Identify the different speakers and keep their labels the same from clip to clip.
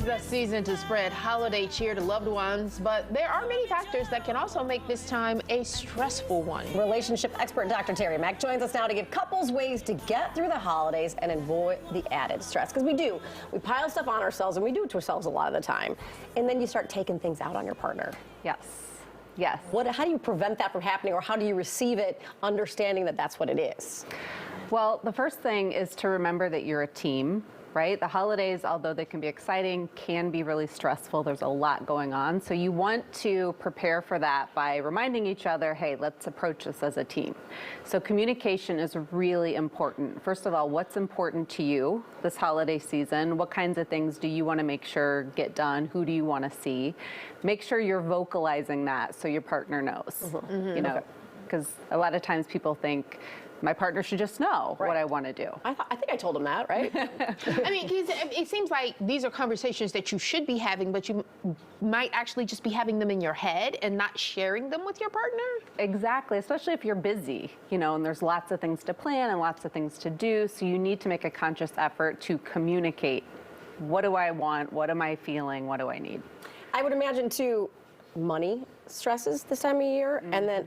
Speaker 1: is the season to spread holiday cheer to loved ones, but there are many factors that can also make this time a stressful one.
Speaker 2: Relationship expert Dr. Terry Mack joins us now to give couples ways to get through the holidays and avoid the added stress. Because we pile stuff on ourselves, and we do it to ourselves a lot of the time. And then you start taking things out on your partner.
Speaker 3: Yes. Yes.
Speaker 2: How do you prevent that from happening, or how do you receive it, understanding that that's what it is?
Speaker 3: Well, the first thing is to remember that you're a team, right? The holidays, although they can be exciting, can be really stressful. There's a lot going on. So you want to prepare for that by reminding each other, hey, let's approach this as a team. So communication is really important. First of all, what's important to you this holiday season? What kinds of things do you want to make sure get done? Who do you want to see? Make sure you're vocalizing that so your partner knows, you know, because a lot of times people think, my partner should just know what I want to do.
Speaker 2: I think I told him that, right?
Speaker 1: I mean, 'cause it seems like these are conversations that you should be having, but you might actually just be having them in your head and not sharing them with your partner.
Speaker 3: Exactly, especially if you're busy, you know, and there's lots of things to plan and lots of things to do. So you need to make a conscious effort to communicate. What do I want? What am I feeling? What do I need?
Speaker 2: I would imagine, too, money stresses this time of year, and then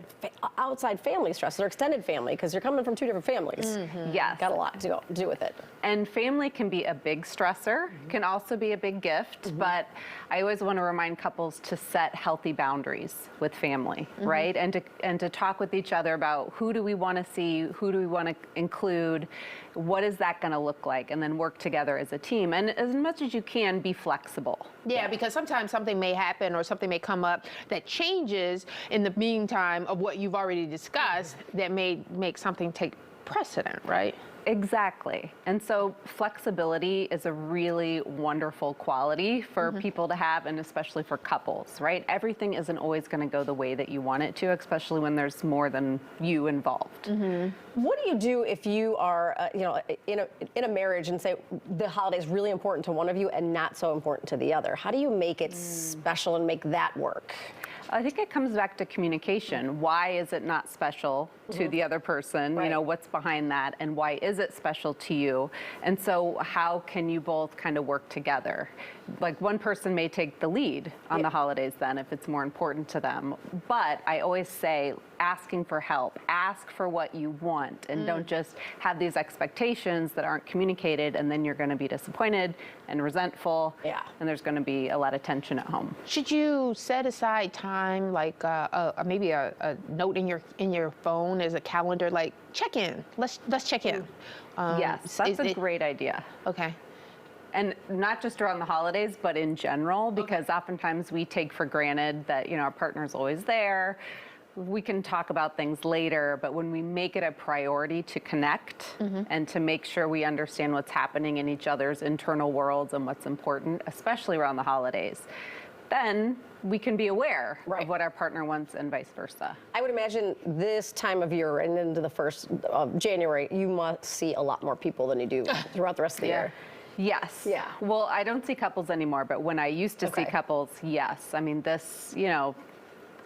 Speaker 2: outside family stresses, or extended family, because you're coming from two different families.
Speaker 3: Yes.
Speaker 2: Got a lot to do with it.
Speaker 3: And family can be a big stressor, can also be a big gift, but I always want to remind couples to set healthy boundaries with family, right? And to talk with each other about who do we want to see, who do we want to include, what is that going to look like, and then work together as a team. And as much as you can, be flexible.
Speaker 1: Yeah, because sometimes something may happen or something may come up that changes in the meantime of what you've already discussed that may make something take precedent, right?
Speaker 3: Exactly. And so flexibility is a really wonderful quality for people to have, and especially for couples, right? Everything isn't always going to go the way that you want it to, especially when there's more than you involved.
Speaker 2: What do you do if you are, in a marriage and say the holiday is really important to one of you and not so important to the other? How do you make it special and make that work?
Speaker 3: I think it comes back to communication. Why is it not special to the other person?
Speaker 2: Right.
Speaker 3: You know, what's behind that, and why is it special to you? And so how can you both kind of work together? Like, one person may take the lead on the holidays then if it's more important to them. But I always say, asking for help, ask for what you want, and don't just have these expectations that aren't communicated, and then you're going to be disappointed and resentful, and there's going to be a lot of tension at home.
Speaker 1: Should you set aside time, like maybe a note in your phone as a calendar, like check in? Let's check in.
Speaker 3: Yes, that's a great idea.
Speaker 1: Okay.
Speaker 3: And not just around the holidays, but in general, because oftentimes we take for granted that, you know, our partner's always there. We can talk about things later, but when we make it a priority to connect and to make sure we understand what's happening in each other's internal worlds and what's important, especially around the holidays, then we can be aware of what our partner wants and vice versa.
Speaker 2: I would imagine this time of year and into the first of January, you must see a lot more people than you do throughout the rest of the year.
Speaker 3: Yes.
Speaker 2: Yeah.
Speaker 3: Well, I don't see couples anymore, but when I used to see couples, yes. I mean, this, you know,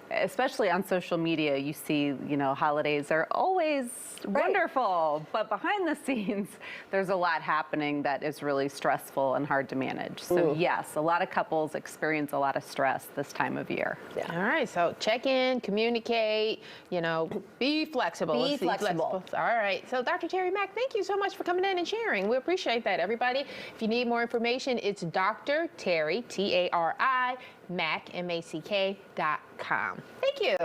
Speaker 3: especially on social media, you see, you know, holidays are always wonderful, but behind the scenes, there's a lot happening that is really stressful and hard to manage. So yes, a lot of couples experience a lot of stress this time of year.
Speaker 2: Yeah.
Speaker 1: All right, so check in, communicate, you know, be flexible.
Speaker 2: Be flexible.
Speaker 1: All right, so Dr. Terry Mack, thank you so much for coming in and sharing. We appreciate that, everybody. If you need more information, it's Dr. Terry, Terry, Mack, MACK.com. Thank you.